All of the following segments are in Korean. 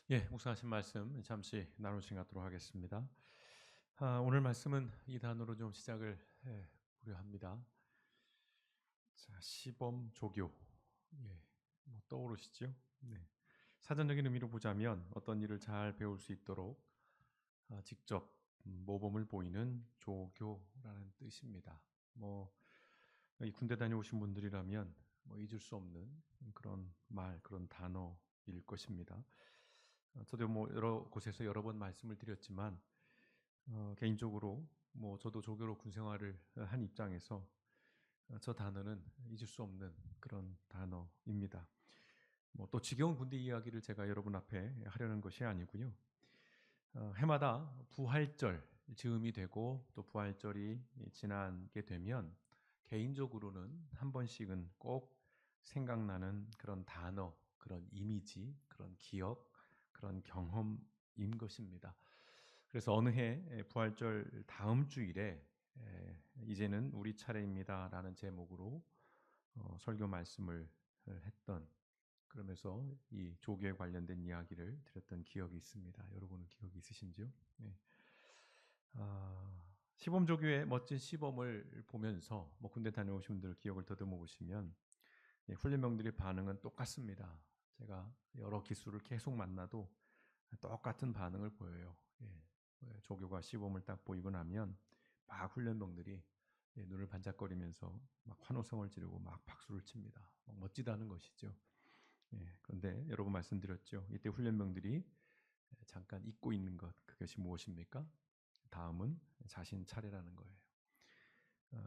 예, 묵상하신 말씀 잠시 나누시도록 하겠습니다. 오늘 말씀은 이 단어로 좀 시작을 해 보려 합니다. 자, 시범 조교. 예, 뭐 떠오르시죠? 네. 사전적인 의미로 보자면 어떤 일을 잘 배울 수 있도록 직접 모범을 보이는 조교라는 뜻입니다. 뭐 이 군대 다녀오신 분들이라면 뭐 잊을 수 없는 그런 말, 그런 단어일 것입니다. 저도 뭐 여러 곳에서 여러 번 말씀을 드렸지만 개인적으로 뭐 저도 조교로 군 생활을 한 입장에서 저 단어는 잊을 수 없는 그런 단어입니다. 뭐 또 지겨운 군대 이야기를 제가 여러분 앞에 하려는 것이 아니고요. 해마다 부활절 즈음이 되고 또 부활절이 지나게 되면 개인적으로는 한 번씩은 꼭 생각나는 그런 단어, 그런 이미지, 그런 기억, 그런 경험인 것입니다. 그래서 어느 해 부활절 다음 주일에 이제는 우리 차례입니다라는 제목으로 설교 말씀을 했던, 그러면서 이 조교에 관련된 이야기를 드렸던 기억이 있습니다. 여러분은 기억이 있으신지요? 네. 시범 조교의 멋진 시범을 보면서 뭐 군대 다녀오신 분들 기억을 더듬어 보시면 훈련병들의 반응은 똑같습니다. 제가 여러 기수를 계속 만나도 똑같은 반응을 보여요. 조교가 시범을 딱 보이고 나면 막 훈련병들이 눈을 반짝거리면서 막 환호성을 지르고 막 박수를 칩니다. 막 멋지다는 것이죠. 그런데 여러 번 말씀드렸죠. 이때 훈련병들이 잠깐 잊고 있는 것, 그것이 무엇입니까? 다음은 자신 차례라는 거예요.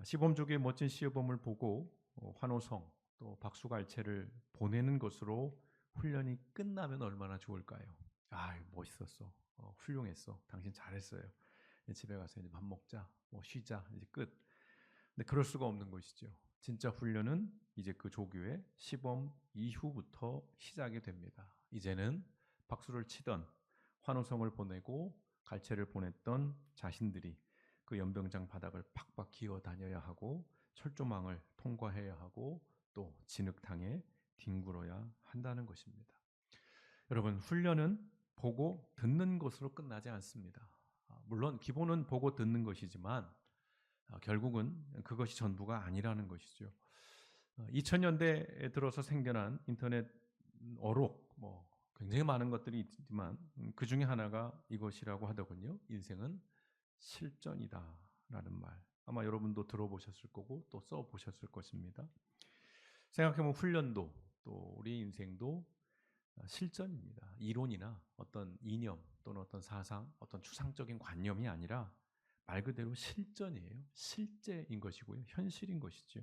시범족의 멋진 시범을 보고 환호성 또 박수갈채를 보내는 것으로 훈련이 끝나면 얼마나 좋을까요? 아, 멋있었어. 훌륭했어. 당신 잘했어요. 집에 가서 이제 밥 먹자. 뭐 쉬자. 이제 끝. 근데 그럴 수가 없는 것이죠. 진짜 훈련은 이제 그 조교의 시범 이후부터 시작이 됩니다. 이제는 박수를 치던 환호성을 보내고 갈채를 보냈던 자신들이 그 연병장 바닥을 팍팍 기어 다녀야 하고 철조망을 통과해야 하고 또 진흙탕에 뒹굴어야 한다는 것입니다. 여러분, 훈련은 보고 듣는 것으로 끝나지 않습니다. 물론 기본은 보고 듣는 것이지만 결국은 그것이 전부가 아니라는 것이죠. 2000년대에 들어서 생겨난 인터넷 어록, 뭐 굉장히 많은 것들이 있지만 그 중에 하나가 이것이라고 하더군요. 인생은 실전이다라는 말. 아마 여러분도 들어보셨을 거고 또 써보셨을 것입니다. 생각해보면 훈련도 또 우리 인생도 실전입니다. 이론이나 어떤 이념 또는 어떤 사상, 어떤 추상적인 관념이 아니라 말 그대로 실전이에요. 실제인 것이고요. 현실인 것이죠.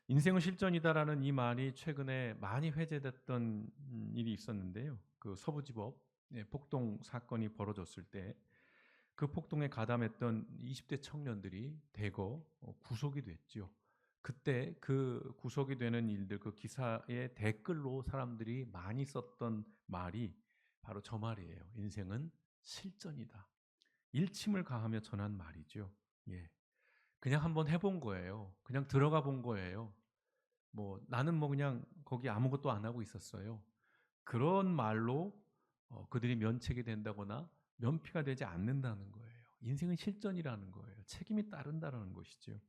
인생은 실전이다라는 이 말이 최근에 많이 회자됐던 일이 있었는데요. 그 서부지법 폭동 사건이 벌어졌을 때 그 폭동에 가담했던 20대 청년들이 대거 구속이 됐죠. 그때 그 구속이 되는 일들, 그 기사의 댓글로 사람들이 많이 썼던 말이 바로 저 말이에요. 인생은 실전이다. 일침을 가하며 전한 말이죠. 예. 그냥 한번 해본 거예요. 그냥 들어가 본 거예요. 뭐 나는 뭐 그냥 거기 아무것도 안 하고 있었어요. 그런 말로 그들이 면책이 된다거나 면피가 되지 않는다는 거예요. 인생은 실전이라는 거예요. 책임이 따른다는 것이죠.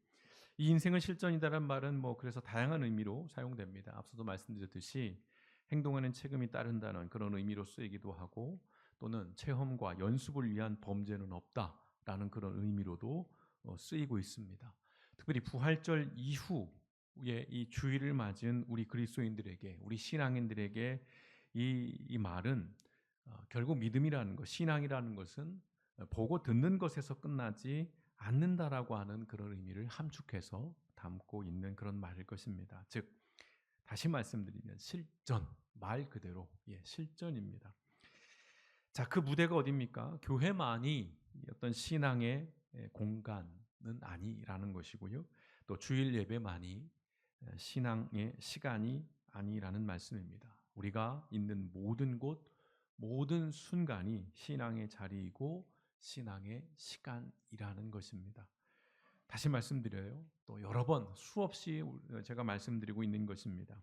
이 인생은 실전이다라는 말은 뭐 그래서 다양한 의미로 사용됩니다. 앞서도 말씀드렸듯이 행동하는 책임이 따른다는 그런 의미로 쓰이기도 하고 또는 체험과 연습을 위한 범죄는 없다라는 그런 의미로도 쓰이고 있습니다. 특별히 부활절 이후에 이 주일을 맞은 우리 그리스도인들에게, 우리 신앙인들에게 이 말은 결국 믿음이라는 것, 신앙이라는 것은 보고 듣는 것에서 끝나지 않는다라고 하는 그런 의미를 함축해서 담고 있는 그런 말일 것입니다. 즉 다시 말씀드리면 실전, 말 그대로 실전입니다. 자, 그 무대가 어디입니까? 교회만이 어떤 신앙의 공간은 아니라는 것이고요. 또 주일 예배만이 신앙의 시간이 아니라는 말씀입니다. 우리가 있는 모든 곳, 모든 순간이 신앙의 자리이고 신앙의 시간이라는 것입니다. 다시 말씀드려요. 또 여러 번 수없이 제가 말씀드리고 있는 것입니다.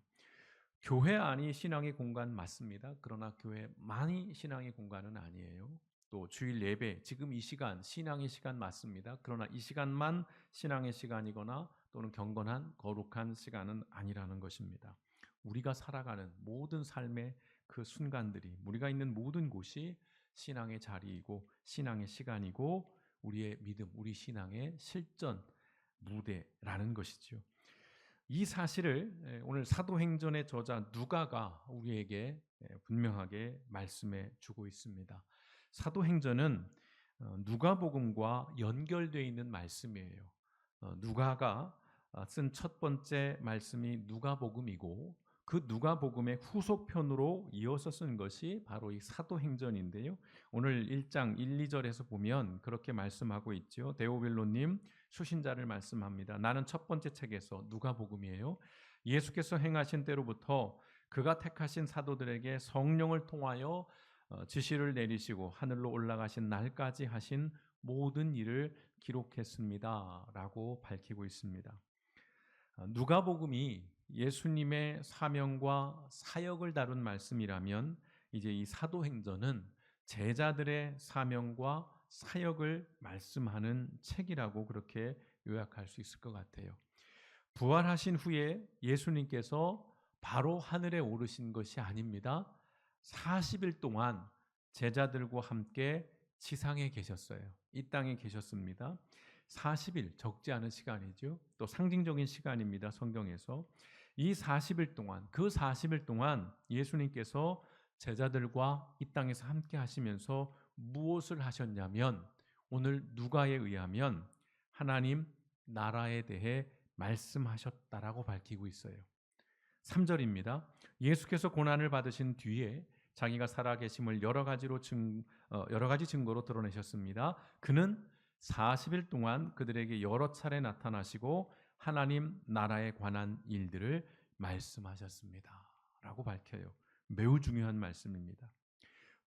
교회 안이 신앙의 공간 맞습니다. 그러나 교회만이 신앙의 공간은 아니에요. 또 주일 예배, 지금 이 시간 신앙의 시간 맞습니다. 그러나 이 시간만 신앙의 시간이거나 또는 경건한 거룩한 시간은 아니라는 것입니다. 우리가 살아가는 모든 삶의 그 순간들이, 우리가 있는 모든 곳이 신앙의 자리이고 신앙의 시간이고 우리의 믿음, 우리 신앙의 실전 무대라는 것이죠. 이 사실을 오늘 사도행전의 저자 누가가 우리에게 분명하게 말씀해 주고 있습니다. 사도행전은 누가복음과 연결되어 있는 말씀이에요. 누가가 쓴 첫 번째 말씀이 누가복음이고 그 누가복음의 후속편으로 이어서 쓴 것이 바로 이 사도행전인데요. 오늘 1장 1, 2절에서 보면 그렇게 말씀하고 있죠. 데오빌로님 수신자를 말씀합니다. 나는 첫 번째 책에서 누가복음이에요. 예수께서 행하신 때로부터 그가 택하신 사도들에게 성령을 통하여 지시를 내리시고 하늘로 올라가신 날까지 하신 모든 일을 기록했습니다라고 밝히고 있습니다. 누가복음이 예수님의 사명과 사역을 다룬 말씀이라면 이제 이 사도행전은 제자들의 사명과 사역을 말씀하는 책이라고 그렇게 요약할 수 있을 것 같아요. 부활하신 후에 예수님께서 바로 하늘에 오르신 것이 아닙니다. 40일 동안 제자들과 함께 지상에 계셨어요. 이 땅에 계셨습니다. 40일 적지 않은 시간이죠. 또 상징적인 시간입니다. 성경에서. 이 40일 동안 그 40일 동안 예수님께서 제자들과 이 땅에서 함께 하시면서 무엇을 하셨냐면 오늘 누가에 의하면 하나님 나라에 대해 말씀하셨다라고 밝히고 있어요. 3절입니다. 예수께서 고난을 받으신 뒤에 자기가 살아계심을 여러 가지 증거로 드러내셨습니다. 그는 40일 동안 그들에게 여러 차례 나타나시고 하나님 나라에 관한 일들을 말씀하셨습니다. 라고 밝혀요. 매우 중요한 말씀입니다.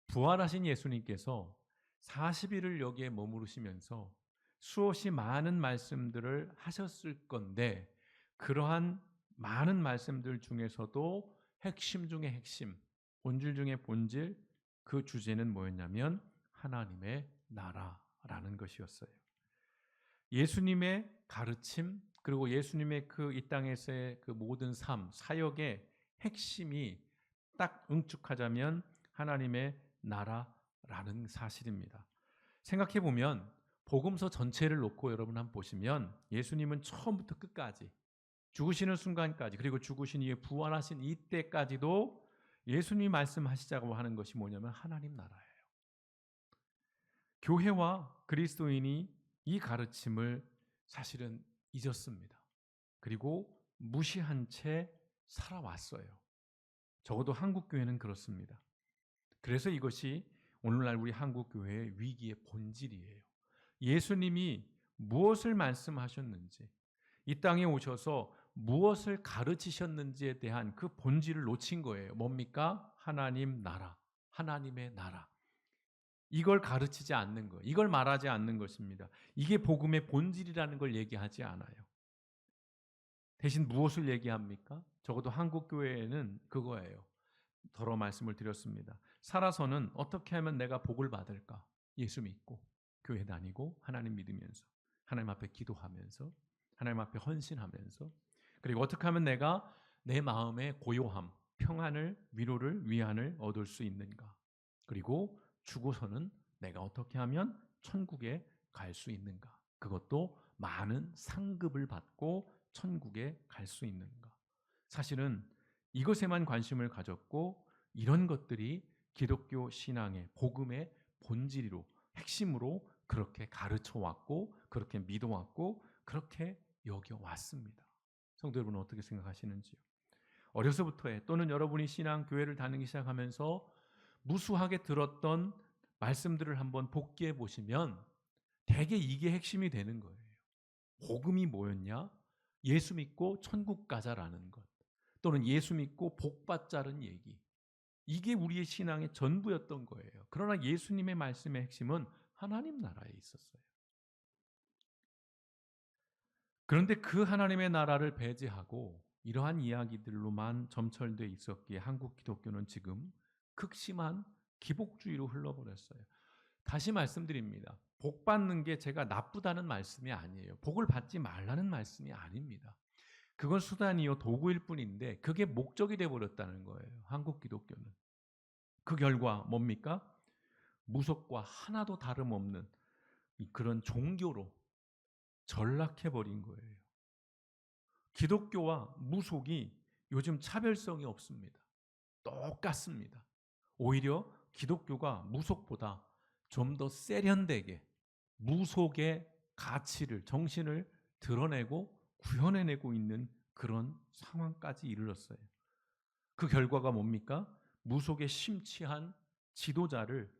부활하신 예수님께서 40일을 여기에 머무르시면서 수없이 많은 말씀들을 하셨을 건데 그러한 많은 말씀들 중에서도 핵심 중의 핵심, 본질 중의 본질, 그 주제는 뭐였냐면 하나님의 나라라는 것이었어요. 예수님의 가르침 그리고 예수님의 그 이 땅에서의 그 모든 삶, 사역의 핵심이 딱 응축하자면 하나님의 나라라는 사실입니다. 생각해 보면 복음서 전체를 놓고 여러분 한번 보시면 예수님은 처음부터 끝까지 죽으시는 순간까지 그리고 죽으신 이후에 부활하신 이때까지도 예수님이 말씀하시자고 하는 것이 뭐냐면 하나님 나라예요. 교회와 그리스도인이 이 가르침을 사실은 잊었습니다. 그리고 무시한 채 살아왔어요. 적어도 한국 교회는 그렇습니다. 그래서 이것이 오늘날 우리 한국 교회의 위기의 본질이에요. 예수님이 무엇을 말씀하셨는지, 이 땅에 오셔서 무엇을 가르치셨는지에 대한 그 본질을 놓친 거예요. 뭡니까? 하나님 나라, 하나님의 나라. 이걸 가르치지 않는 것, 이걸 말하지 않는 것입니다. 이게 복음의 본질이라는 걸 얘기하지 않아요. 대신 무엇을 얘기합니까? 적어도 한국 교회에는 그거예요. 더러 말씀을 드렸습니다. 살아서는 어떻게 하면 내가 복을 받을까? 예수 믿고 교회 다니고 하나님 믿으면서 하나님 앞에 기도하면서 하나님 앞에 헌신하면서 그리고 어떻게 하면 내가 내 마음의 고요함, 평안을 위로를 위안을 얻을 수 있는가? 그리고 죽어서는 내가 어떻게 하면 천국에 갈 수 있는가? 그것도 많은 상급을 받고 천국에 갈 수 있는가? 사실은 이것에만 관심을 가졌고 이런 것들이 기독교 신앙의 복음의 본질로 핵심으로 그렇게 가르쳐 왔고 그렇게 믿어 왔고 그렇게 여겨 왔습니다. 성도 여러분은 어떻게 생각하시는지요? 어려서부터의 또는 여러분이 신앙 교회를 다니기 시작하면서 무수하게 들었던 말씀들을 한번 복기해 보시면 대개 이게 핵심이 되는 거예요. 복음이 뭐였냐? 예수 믿고 천국 가자라는 것. 또는 예수 믿고 복 받자는 얘기. 이게 우리의 신앙의 전부였던 거예요. 그러나 예수님의 말씀의 핵심은 하나님 나라에 있었어요. 그런데 그 하나님의 나라를 배제하고 이러한 이야기들로만 점철돼 있었기에 한국 기독교는 지금 극심한 기복주의로 흘러버렸어요. 다시 말씀드립니다. 복 받는 게 제가 나쁘다는 말씀이 아니에요. 복을 받지 말라는 말씀이 아닙니다. 그건 수단이요 도구일 뿐인데 그게 목적이 되어 버렸다는 거예요. 한국 기독교는. 그 결과 뭡니까? 무속과 하나도 다름없는 그런 종교로 전락해 버린 거예요. 기독교와 무속이 요즘 차별성이 없습니다. 똑같습니다. 오히려 기독교가 무속보다 좀 더 세련되게 무속의 가치를, 정신을 드러내고 구현해내고 있는 그런 상황까지 이르렀어요. 그 결과가 뭡니까? 무속에 심취한 지도자를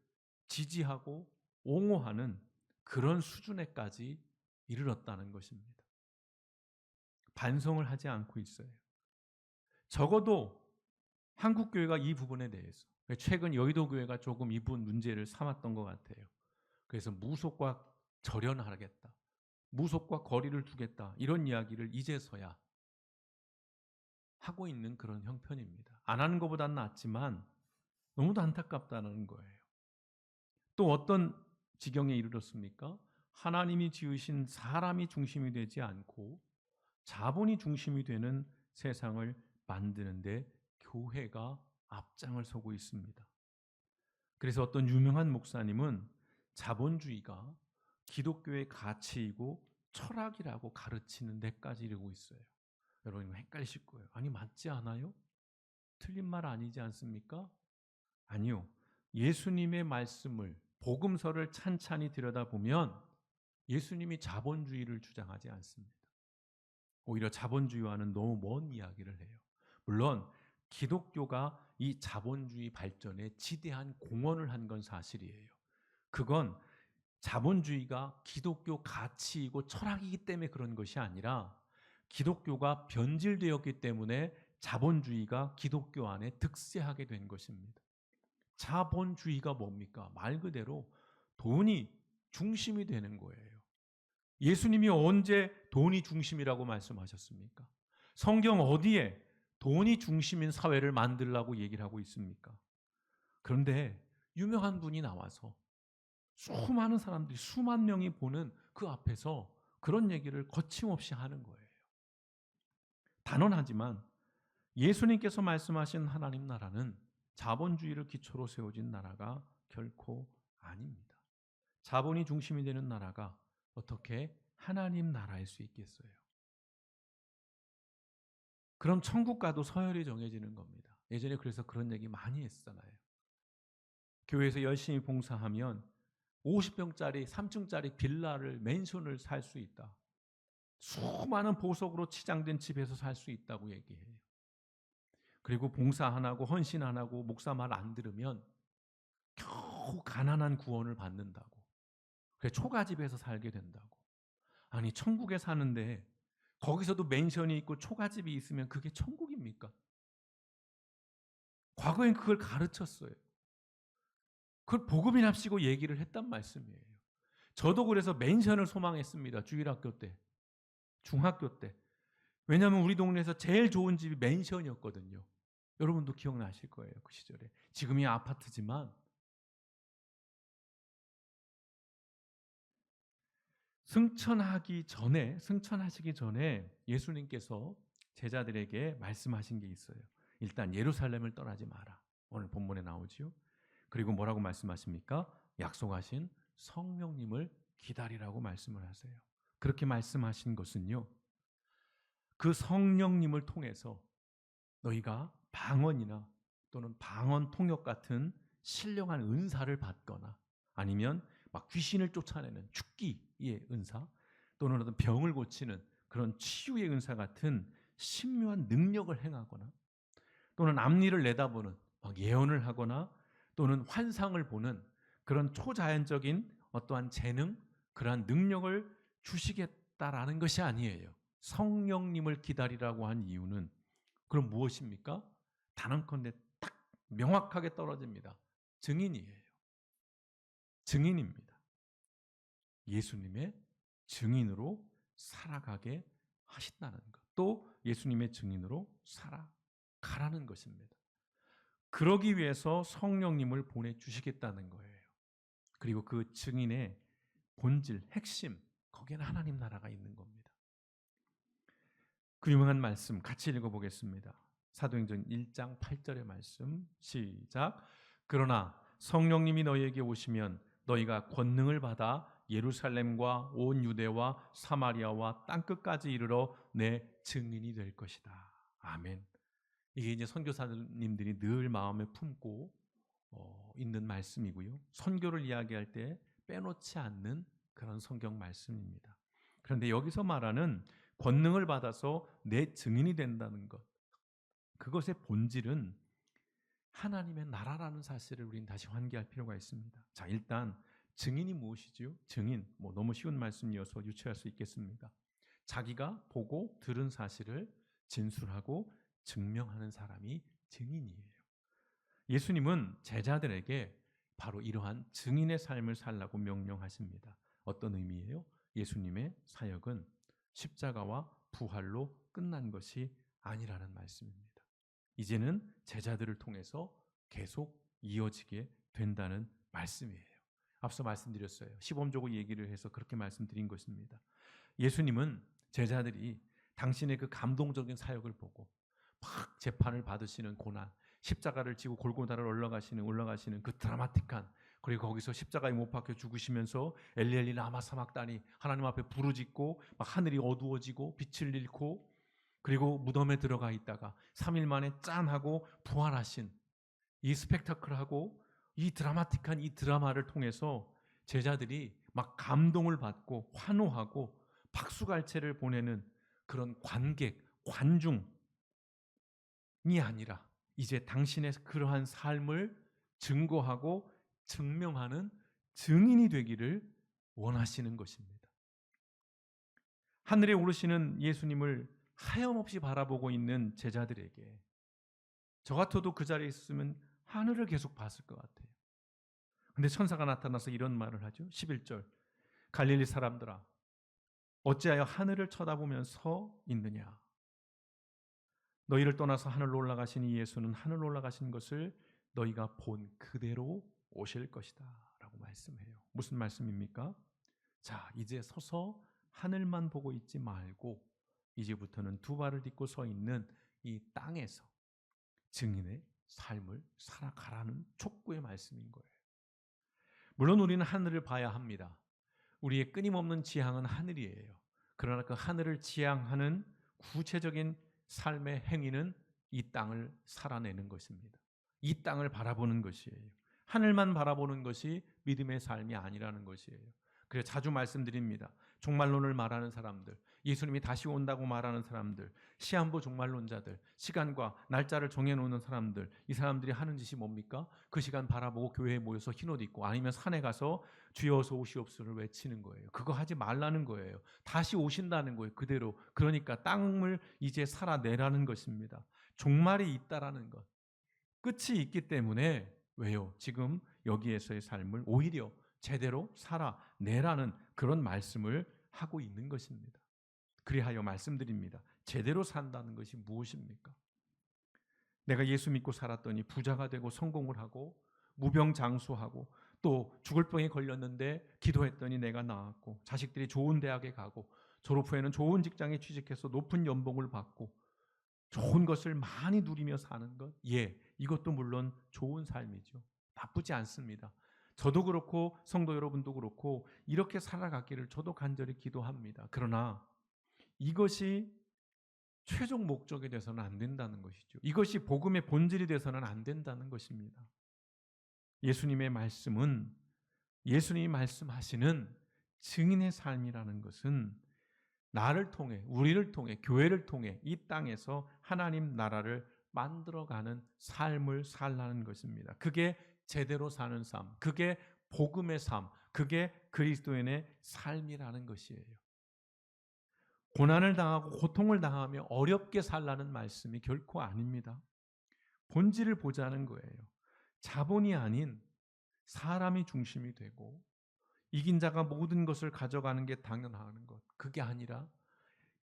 지지하고 옹호하는 그런 수준에까지 이르렀다는 것입니다. 반성을 하지 않고 있어요. 적어도 한국교회가 이 부분에 대해서 최근 여의도 교회가 조금 이 부분 문제를 삼았던 것 같아요. 그래서 무속과 절연하겠다. 무속과 거리를 두겠다. 이런 이야기를 이제서야 하고 있는 그런 형편입니다. 안 하는 것보다는 낫지만 너무도 안타깝다는 거예요. 또 어떤 지경에 이르렀습니까? 하나님이 지으신 사람이 중심이 되지 않고 자본이 중심이 되는 세상을 만드는데 교회가 앞장을 서고 있습니다. 그래서 어떤 유명한 목사님은 자본주의가 기독교의 가치이고 철학이라고 가르치는 데까지 이르고 있어요. 여러분 헷갈리실 거예요. 아니 맞지 않아요? 틀린 말 아니지 않습니까? 아니요. 예수님의 말씀을 복음서를 찬찬히 들여다보면 예수님이 자본주의를 주장하지 않습니다. 오히려 자본주의와는 너무 먼 이야기를 해요. 물론 기독교가 이 자본주의 발전에 지대한 공헌을 한 건 사실이에요. 그건 자본주의가 기독교 가치이고 철학이기 때문에 그런 것이 아니라 기독교가 변질되었기 때문에 자본주의가 기독교 안에 득세하게 된 것입니다. 자본주의가 뭡니까? 말 그대로 돈이 중심이 되는 거예요. 예수님이 언제 돈이 중심이라고 말씀하셨습니까? 성경 어디에 돈이 중심인 사회를 만들라고 얘기를 하고 있습니까? 그런데 유명한 분이 나와서 수많은 사람들이 수만 명이 보는 그 앞에서 그런 얘기를 거침없이 하는 거예요. 단언하지만 예수님께서 말씀하신 하나님 나라는 자본주의를 기초로 세워진 나라가 결코 아닙니다. 자본이 중심이 되는 나라가 어떻게 하나님 나라일 수 있겠어요? 그럼 천국 가도 서열이 정해지는 겁니다. 예전에 그래서 그런 얘기 많이 했잖아요. 교회에서 열심히 봉사하면 50평짜리 3층짜리 빌라를 맨션을 살 수 있다. 수많은 보석으로 치장된 집에서 살 수 있다고 얘기해요. 그리고 봉사 안 하고 헌신 안 하고 목사 말 안 들으면 겨우 가난한 구원을 받는다고. 그래 초가집에서 살게 된다고. 아니 천국에 사는데 거기서도 맨션이 있고 초가집이 있으면 그게 천국입니까? 과거엔 그걸 가르쳤어요. 그걸 복음이랍시고 얘기를 했단 말씀이에요. 저도 그래서 맨션을 소망했습니다. 주일학교 때, 중학교 때. 왜냐하면 우리 동네에서 제일 좋은 집이 맨션이었거든요. 여러분도 기억나실 거예요. 그 시절에. 지금이 아파트지만 승천하시기 전에 예수님께서 제자들에게 말씀하신 게 있어요. 일단 예루살렘을 떠나지 마라. 오늘 본문에 나오지요. 그리고 뭐라고 말씀하십니까? 약속하신 성령님을 기다리라고 말씀을 하세요. 그렇게 말씀하신 것은요. 그 성령님을 통해서 너희가 방언이나 또는 방언 통역 같은 신령한 은사를 받거나 아니면 막 귀신을 쫓아내는 축기의 은사 또는 어떤 병을 고치는 그런 치유의 은사 같은 신묘한 능력을 행하거나 또는 앞니를 내다보는 막 예언을 하거나 또는 환상을 보는 그런 초자연적인 어떠한 재능, 그러한 능력을 주시겠다라는 것이 아니에요. 성령님을 기다리라고 한 이유는 그럼 무엇입니까? 단언컨대 딱 명확하게 떨어집니다. 증인이에요. 증인입니다. 예수님의 증인으로 살아가게 하신다는 것. 또 예수님의 증인으로 살아가라는 것입니다. 그러기 위해서 성령님을 보내주시겠다는 거예요. 그리고 그 증인의 본질, 핵심, 거기에는 하나님 나라가 있는 겁니다. 그 유명한 말씀 같이 읽어보겠습니다. 사도행전 1장 8절의 말씀 시작. 그러나 성령님이 너희에게 오시면 너희가 권능을 받아 예루살렘과 온 유대와 사마리아와 땅끝까지 이르러 내 증인이 될 것이다. 아멘. 이게 이제 선교사님들이 늘 마음에 품고 있는 말씀이고요. 선교를 이야기할 때 빼놓지 않는 그런 성경 말씀입니다. 그런데 여기서 말하는 권능을 받아서 내 증인이 된다는 것, 그것의 본질은 하나님의 나라라는 사실을 우리는 다시 환기할 필요가 있습니다. 자, 일단 증인이 무엇이지요? 증인, 너무 쉬운 말씀이어서 유추할 수 있겠습니다. 자기가 보고 들은 사실을 진술하고 증명하는 사람이 증인이에요. 예수님은 제자들에게 바로 이러한 증인의 삶을 살라고 명령하십니다. 어떤 의미예요? 예수님의 사역은 십자가와 부활로 끝난 것이 아니라는 말씀입니다. 이제는 제자들을 통해서 계속 이어지게 된다는 말씀이에요. 앞서 말씀드렸어요. 시범적으로 얘기를 해서 그렇게 말씀드린 것입니다. 예수님은 제자들이 당신의 그 감동적인 사역을 보고 막 재판을 받으시는 고난, 십자가를 지고 골고다를 올라가시는 그 드라마틱한, 그리고 거기서 십자가에 못 박혀 죽으시면서 엘리 라마 사막다니 하나님 앞에 부르짖고 막 하늘이 어두워지고 빛을 잃고 그리고 무덤에 들어가 있다가 3일 만에 짠 하고 부활하신 이 스펙타클하고 이 드라마틱한 이 드라마를 통해서 제자들이 막 감동을 받고 환호하고 박수갈채를 보내는 그런 관객, 관중이 아니라 이제 당신의 그러한 삶을 증거하고 증명하는 증인이 되기를 원하시는 것입니다. 하늘에 오르시는 예수님을 하염없이 바라보고 있는 제자들에게 저 같아도 그 자리에 있으면 하늘을 계속 봤을 것 같아요. 근데 천사가 나타나서 이런 말을 하죠. 11절. 갈릴리 사람들아, 어찌하여 하늘을 쳐다보면서 있느냐? 너희를 떠나서 하늘로 올라가신 이 예수는 하늘로 올라가신 것을 너희가 본 그대로 오실 것이다 라고 말씀해요. 무슨 말씀입니까? 자, 이제 서서 하늘만 보고 있지 말고 이제부터는 두 발을 딛고 서 있는 이 땅에서 증인의 삶을 살아가라는 촉구의 말씀인 거예요. 물론 우리는 하늘을 봐야 합니다. 우리의 끊임없는 지향은 하늘이에요. 그러나 그 하늘을 지향하는 구체적인 삶의 행위는 이 땅을 살아내는 것입니다. 이 땅을 바라보는 것이에요. 하늘만 바라보는 것이 믿음의 삶이 아니라는 것이에요. 그래서 자주 말씀드립니다. 종말론을 말하는 사람들, 예수님이 다시 온다고 말하는 사람들, 시한부 종말론자들, 시간과 날짜를 정해놓는 사람들, 이 사람들이 하는 짓이 뭡니까? 그 시간 바라보고 교회에 모여서 흰옷 입고 아니면 산에 가서 주여 어서 오시옵소를 외치는 거예요. 그거 하지 말라는 거예요. 다시 오신다는 거예요. 그대로. 그러니까 땅을 이제 살아내라는 것입니다. 종말이 있다라는 것. 끝이 있기 때문에 왜요? 지금 여기에서의 삶을 오히려 제대로 살아내라는 그런 말씀을 하고 있는 것입니다. 그리하여 말씀드립니다. 제대로 산다는 것이 무엇입니까? 내가 예수 믿고 살았더니 부자가 되고 성공을 하고 무병장수하고 또 죽을 병에 걸렸는데 기도했더니 내가 나았고 자식들이 좋은 대학에 가고 졸업 후에는 좋은 직장에 취직해서 높은 연봉을 받고 좋은 것을 많이 누리며 사는 것, 이것도 물론 좋은 삶이죠. 나쁘지 않습니다. 저도 그렇고 성도 여러분도 그렇고 이렇게 살아가기를 저도 간절히 기도합니다. 그러나 이것이 최종 목적이 돼서는 안 된다는 것이죠. 이것이 복음의 본질이 돼서는 안 된다는 것입니다. 예수님의 말씀은, 예수님이 말씀하시는 증인의 삶이라는 것은 나를 통해, 우리를 통해, 교회를 통해 이 땅에서 하나님 나라를 만들어가는 삶을 살라는 것입니다. 그게 제대로 사는 삶, 그게 복음의 삶, 그게 그리스도인의 삶이라는 것이에요. 고난을 당하고 고통을 당하며 어렵게 살라는 말씀이 결코 아닙니다. 본질을 보자는 거예요. 자본이 아닌 사람이 중심이 되고 이긴 자가 모든 것을 가져가는 게 당연한 것. 그게 아니라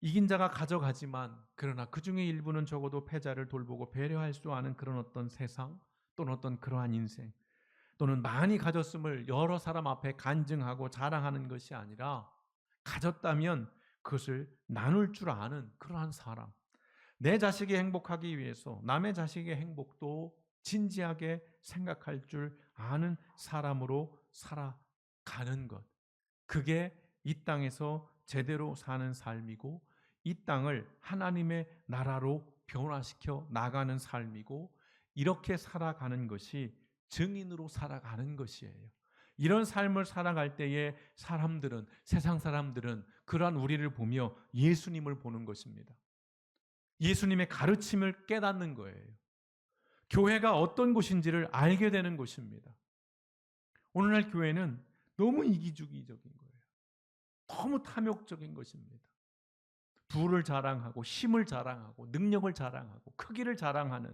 이긴 자가 가져가지만 그러나 그 중에 일부는 적어도 패자를 돌보고 배려할 수 아는 그런 어떤 세상 또는 어떤 그러한 인생 또는 많이 가졌음을 여러 사람 앞에 간증하고 자랑하는 것이 아니라 가졌다면 그것을 나눌 줄 아는 그러한 사람. 내 자식이 행복하기 위해서 남의 자식의 행복도 진지하게 생각할 줄 아는 사람으로 살아가는 것. 그게 이 땅에서 제대로 사는 삶이고 이 땅을 하나님의 나라로 변화시켜 나가는 삶이고 이렇게 살아가는 것이 증인으로 살아가는 것이에요. 이런 삶을 살아갈 때에 사람들은 세상 사람들은 그러한 우리를 보며 예수님을 보는 것입니다. 예수님의 가르침을 깨닫는 거예요. 교회가 어떤 곳인지를 알게 되는 것입니다. 오늘날 교회는 너무 이기주의적인 거예요. 너무 탐욕적인 것입니다. 부를 자랑하고 힘을 자랑하고 능력을 자랑하고 크기를 자랑하는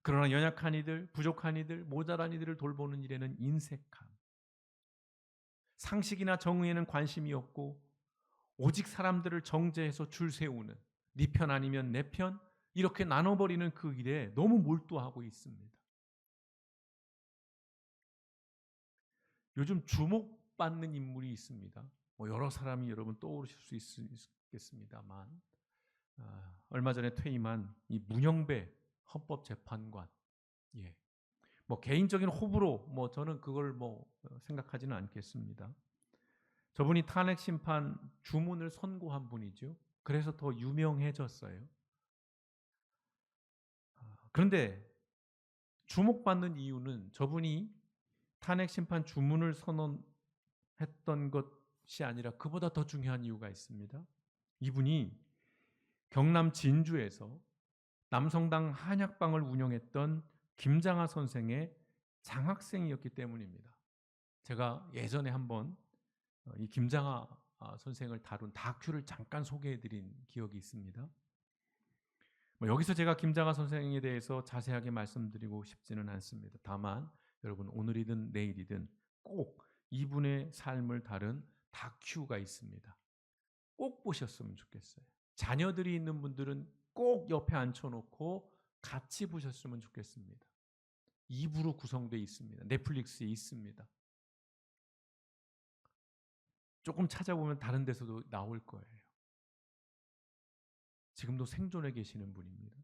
그러나 연약한 이들, 부족한 이들, 모자란 이들을 돌보는 일에는 인색함. 상식이나 정의에는 관심이 없고 오직 사람들을 정죄해서 줄 세우는 네 편 아니면 내 편 이렇게 나눠버리는 그 일에 너무 몰두하고 있습니다. 요즘 주목받는 인물이 있습니다. 여러 사람이 여러분 떠오르실 수 있겠습니다만 얼마 전에 퇴임한 이 문영배 헌법재판관, 예, 개인적인 호불호, 저는 그걸 생각하지는 않겠습니다. 저분이 탄핵 심판 주문을 선고한 분이죠. 그래서 더 유명해졌어요. 그런데 주목받는 이유는 저분이 탄핵 심판 주문을 선언했던 것이 아니라 그보다 더 중요한 이유가 있습니다. 이분이 경남 진주에서 남성당 한약방을 운영했던 김장하 선생의 장학생이었기 때문입니다. 제가 예전에 한번 이 김장하 선생을 다룬 다큐를 잠깐 소개해드린 기억이 있습니다. 여기서 제가 김장하 선생에 대해서 자세하게 말씀드리고 싶지는 않습니다. 다만 여러분 오늘이든 내일이든 꼭 이분의 삶을 다룬 다큐가 있습니다. 꼭 보셨으면 좋겠어요. 자녀들이 있는 분들은 꼭 옆에 앉혀놓고 같이 보셨으면 좋겠습니다. 2부로 구성되어 있습니다. 넷플릭스에 있습니다. 조금 찾아보면 다른 데서도 나올 거예요. 지금도 생존해 계시는 분입니다.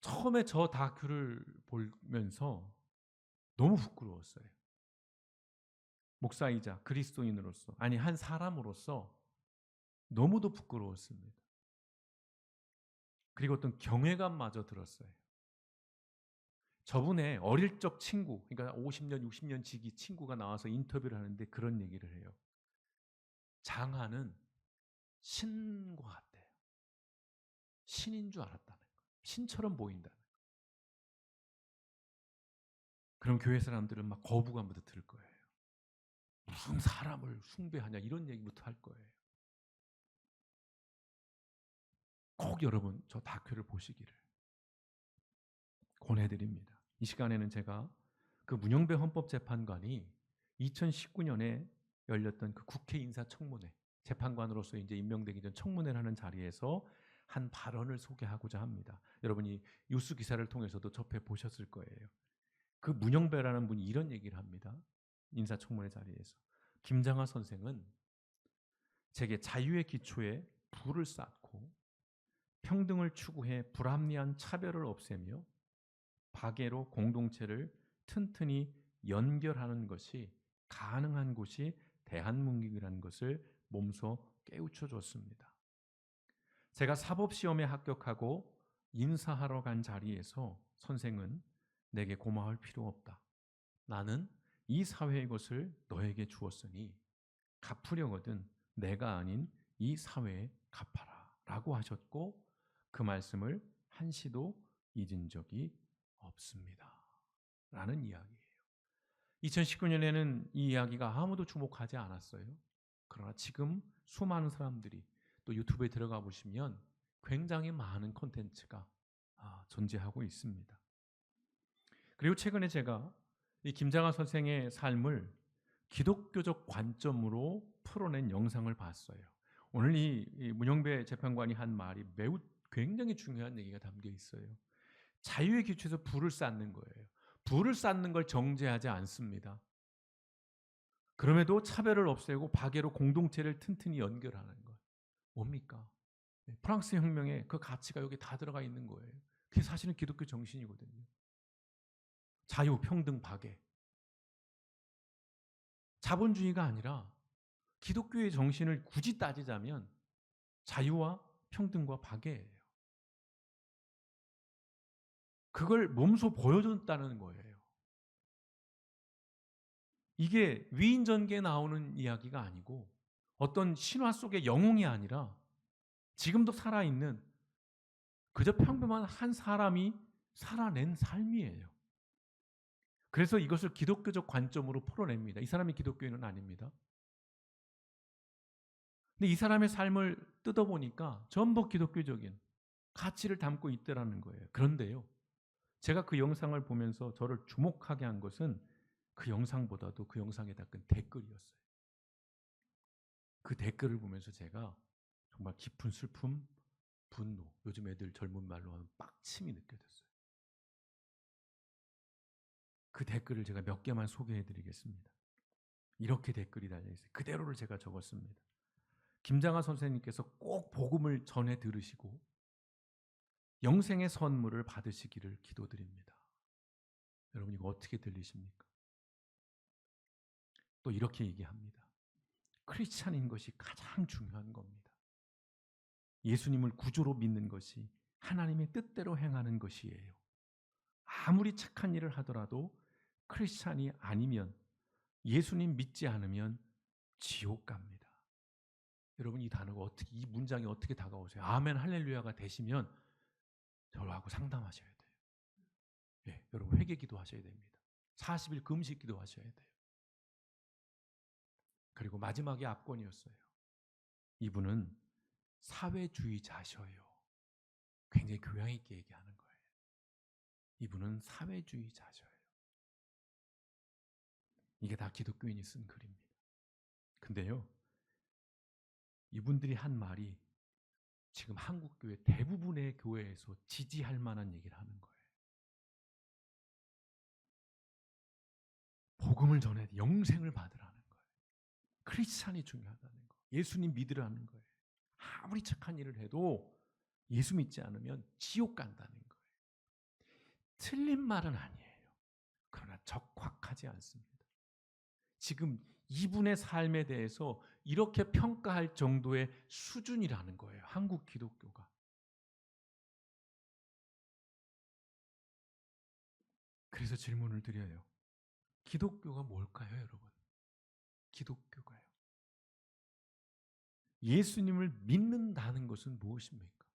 처음에 저 다큐를 보면서 너무 부끄러웠어요. 목사이자 그리스도인으로서, 아니 한 사람으로서 너무도 부끄러웠습니다. 그리고 어떤 경외감마저 들었어요. 저분의 어릴 적 친구, 그러니까 50년, 60년 지기 친구가 나와서 인터뷰를 하는데 그런 얘기를 해요. 장하는 신과 같대요. 신인 줄 알았다는 거예요. 신처럼 보인다는 거예요. 그럼 교회 사람들은 막 거부감부터 들 거예요. 무슨 사람을 숭배하냐 이런 얘기부터 할 거예요. 꼭 여러분 저 다큐를 보시기를 권해드립니다. 이 시간에는 제가 그 문영배 헌법재판관이 2019년에 열렸던 그 국회 인사청문회, 재판관으로서 이제 임명되기 전 청문회를 하는 자리에서 한 발언을 소개하고자 합니다. 여러분이 뉴스 기사를 통해서도 접해 보셨을 거예요. 그 문영배라는 분이 이런 얘기를 합니다. 인사청문회 자리에서. 김장하 선생은 제게 자유의 기초에 불을 쌓고 평등을 추구해 불합리한 차별을 없애며 박애로 공동체를 튼튼히 연결하는 것이 가능한 곳이 대한민국이라는 것을 몸소 깨우쳐 줬습니다. 제가 사법시험에 합격하고 인사하러 간 자리에서 선생은 내게 고마울 필요 없다. 나는 이 사회의 것을 너에게 주었으니 갚으려거든 내가 아닌 이 사회에 갚아라 라고 하셨고 그 말씀을 한시도 잊은 적이 없습니다. 라는 이야기예요. 2019년에는 이 이야기가 아무도 주목하지 않았어요. 그러나 지금 수많은 사람들이 또 유튜브에 들어가 보시면 굉장히 많은 콘텐츠가 존재하고 있습니다. 그리고 최근에 제가 이 김장하 선생의 삶을 기독교적 관점으로 풀어낸 영상을 봤어요. 오늘 이 문영배 재판관이 한 말이 매우 굉장히 중요한 얘기가 담겨 있어요. 자유의 기초에서 불을 쌓는 거예요. 불을 쌓는 걸 정죄하지 않습니다. 그럼에도 차별을 없애고 박애로 공동체를 튼튼히 연결하는 것. 뭡니까? 프랑스 혁명의 그 가치가 여기 다 들어가 있는 거예요. 그게 사실은 기독교 정신이거든요. 자유, 평등, 박애. 자본주의가 아니라 기독교의 정신을 굳이 따지자면 자유와 평등과 박애예요. 그걸 몸소 보여줬다는 거예요. 이게 위인전개에 나오는 이야기가 아니고 어떤 신화 속의 영웅이 아니라 지금도 살아있는 그저 평범한 한 사람이 살아낸 삶이에요. 그래서 이것을 기독교적 관점으로 풀어냅니다. 이 사람이 기독교인은 아닙니다. 근데 이 사람의 삶을 뜯어보니까 전부 기독교적인 가치를 담고 있더라는 거예요. 그런데요, 제가 그 영상을 보면서 저를 주목하게 한 것은 그 영상보다도 그 영상에 닦은 댓글이었어요. 그 댓글을 보면서 제가 정말 깊은 슬픔, 분노, 요즘 애들 젊은 말로 하면 빡침이 느껴졌어요. 그 댓글을 제가 몇 개만 소개해 드리겠습니다. 이렇게 댓글이 달려있어요. 그대로를 제가 적었습니다. 김장하 선생님께서 꼭 복음을 전해 들으시고 영생의 선물을 받으시기를 기도드립니다. 여러분 이거 어떻게 들리십니까? 또 이렇게 얘기합니다. 크리스찬인 것이 가장 중요한 겁니다. 예수님을 구주로 믿는 것이 하나님의 뜻대로 행하는 것이에요. 아무리 착한 일을 하더라도 크리스찬이 아니면 예수님 믿지 않으면 지옥 갑니다. 여러분 이 단어가 어떻게 이 문장이 어떻게 다가오세요? 아멘 할렐루야가 되시면 저하고 상담하셔야 돼요. 예, 여러분 회개기도 하셔야 됩니다. 40일 금식기도 하셔야 돼요. 그리고 마지막에 압권이었어요. 이분은 사회주의자셔요. 굉장히 교양 있게 얘기하는 거예요. 이분은 사회주의자셔요. 이게 다 기독교인이 쓴 글입니다. 근데요, 이분들이 한 말이 지금 한국 교회 대부분의 교회에서 지지할 만한 얘기를 하는 거예요. 복음을 전해 영생을 받으라는 거예요. 크리스찬이 중요하다는 거. 예수님 믿으라는 거예요. 아무리 착한 일을 해도 예수 믿지 않으면 지옥 간다는 거예요. 틀린 말은 아니에요. 그러나 적확하지 않습니다. 지금 이분의 삶에 대해서 이렇게 평가할 정도의 수준이라는 거예요. 한국 기독교가. 그래서 질문을 드려요. 기독교가 뭘까요, 여러분? 기독교가요. 예수님을 믿는다는 것은 무엇입니까?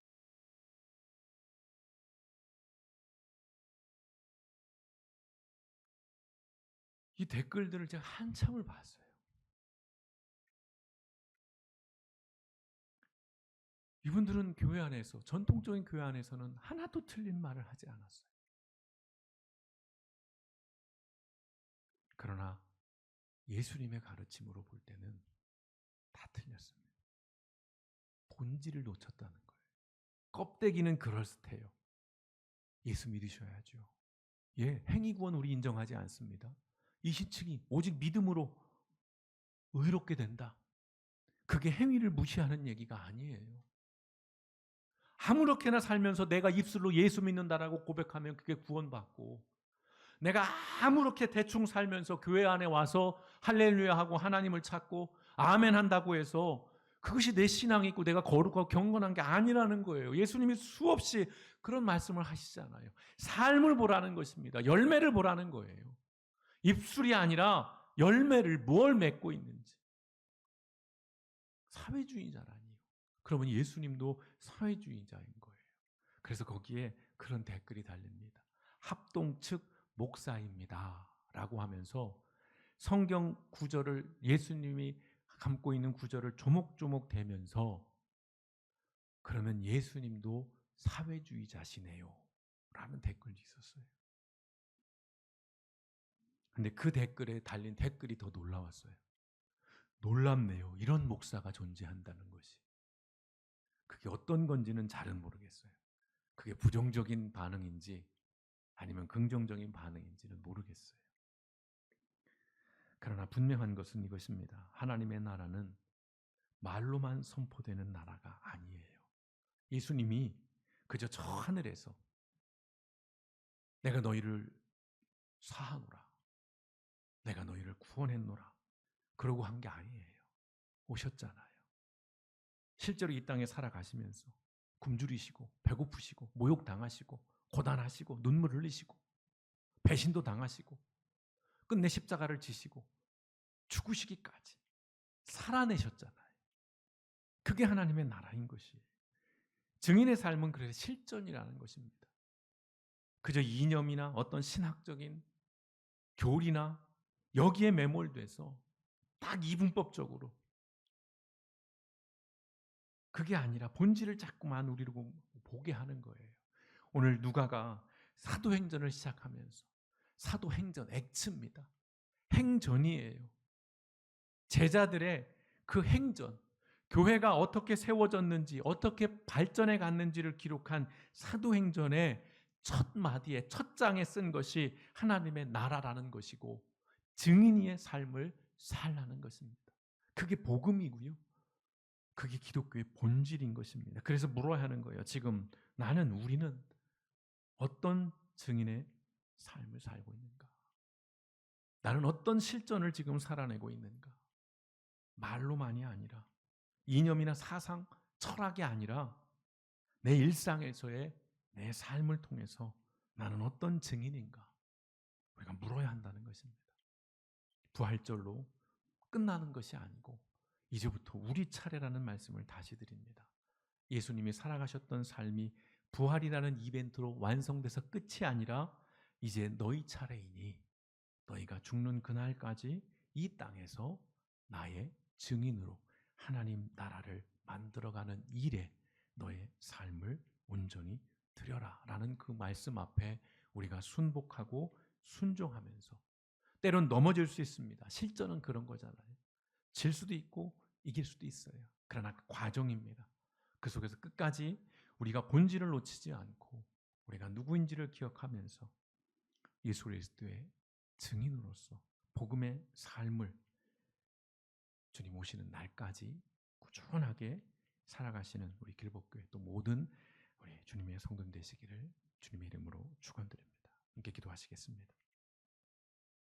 이 댓글들을 제가 한참을 봤어요. 이분들은 교회 안에서, 전통적인 교회 안에서는 하나도 틀린 말을 하지 않았어요. 그러나 예수님의 가르침으로 볼 때는 다 틀렸습니다. 본질을 놓쳤다는 거예요. 껍데기는 그럴듯해요. 예수 믿으셔야죠. 예, 행위 구원 우리 인정하지 않습니다. 이시층이 오직 믿음으로 의롭게 된다. 그게 행위를 무시하는 얘기가 아니에요. 아무렇게나 살면서 내가 입술로 예수 믿는다라고 고백하면 그게 구원받고, 내가 아무렇게 대충 살면서 교회 안에 와서 할렐루야 하고 하나님을 찾고 아멘 한다고 해서 그것이 내 신앙이 있고 내가 거룩하고 경건한 게 아니라는 거예요. 예수님이 수없이 그런 말씀을 하시잖아요. 삶을 보라는 것입니다. 열매를 보라는 거예요. 입술이 아니라 열매를 뭘 맺고 있는지. 사회주의자라니요. 그러면 예수님도 사회주의자인 거예요. 그래서 거기에 그런 댓글이 달립니다. 합동 측 목사입니다. 라고 하면서 성경 구절을 예수님이 담고 있는 구절을 조목조목 대면서 그러면 예수님도 사회주의자시네요. 라는 댓글이 있었어요. 근데 그 댓글에 달린 댓글이 더 놀라웠어요. 놀랍네요. 이런 목사가 존재한다는 것이. 그게 어떤 건지는 잘은 모르겠어요. 그게 부정적인 반응인지 아니면 긍정적인 반응인지는 모르겠어요. 그러나 분명한 것은 이것입니다. 하나님의 나라는 말로만 선포되는 나라가 아니에요. 예수님이 그저 저 하늘에서 내가 너희를 사하노라, 내가 너희를 구원했노라, 그러고 한 게 아니에요. 오셨잖아요. 실제로 이 땅에 살아가시면서 굶주리시고 배고프시고 모욕당하시고 고단하시고 눈물 흘리시고 배신도 당하시고 끝내 십자가를 지시고 죽으시기까지 살아내셨잖아요. 그게 하나님의 나라인 것이에요. 증인의 삶은 그래서 실전이라는 것입니다. 그저 이념이나 어떤 신학적인 교리나 여기에 매몰돼서 딱 이분법적으로 그게 아니라 본질을 자꾸만 우리로 보게 하는 거예요. 오늘 누가가 사도행전을 시작하면서 사도행전 X입니다. 행전이에요. 제자들의 그 행전, 교회가 어떻게 세워졌는지, 어떻게 발전해 갔는지를 기록한 사도행전의 첫 마디에, 첫 장에 쓴 것이 하나님의 나라라는 것이고 증인의 삶을 살라는 것입니다. 그게 복음이고요. 그게 기독교의 본질인 것입니다. 그래서 물어야 하는 거예요. 지금 우리는 어떤 증인의 삶을 살고 있는가? 나는 어떤 실전을 지금 살아내고 있는가? 말로만이 아니라 이념이나 사상, 철학이 아니라 내 일상에서의 내 삶을 통해서 나는 어떤 증인인가? 우리가 물어야 한다는 것입니다. 부활절로 끝나는 것이 아니고 이제부터 우리 차례라는 말씀을 다시 드립니다. 예수님이 살아가셨던 삶이 부활이라는 이벤트로 완성돼서 끝이 아니라 이제 너희 차례이니 너희가 죽는 그날까지 이 땅에서 나의 증인으로 하나님 나라를 만들어가는 일에 너의 삶을 온전히 드려라 라는 그 말씀 앞에 우리가 순복하고 순종하면서 때론 넘어질 수 있습니다. 실전은 그런 거잖아요. 질 수도 있고 이길 수도 있어요. 그러나 과정입니다. 그 속에서 끝까지 우리가 본질을 놓치지 않고 우리가 누구인지를 기억하면서 예수 그리스도의 증인으로서 복음의 삶을 주님 오시는 날까지 꾸준하게 살아가시는 우리 길복교회 또 모든 우리 주님의 성도님 되시기를 주님의 이름으로 축원드립니다. 함께 기도하시겠습니다.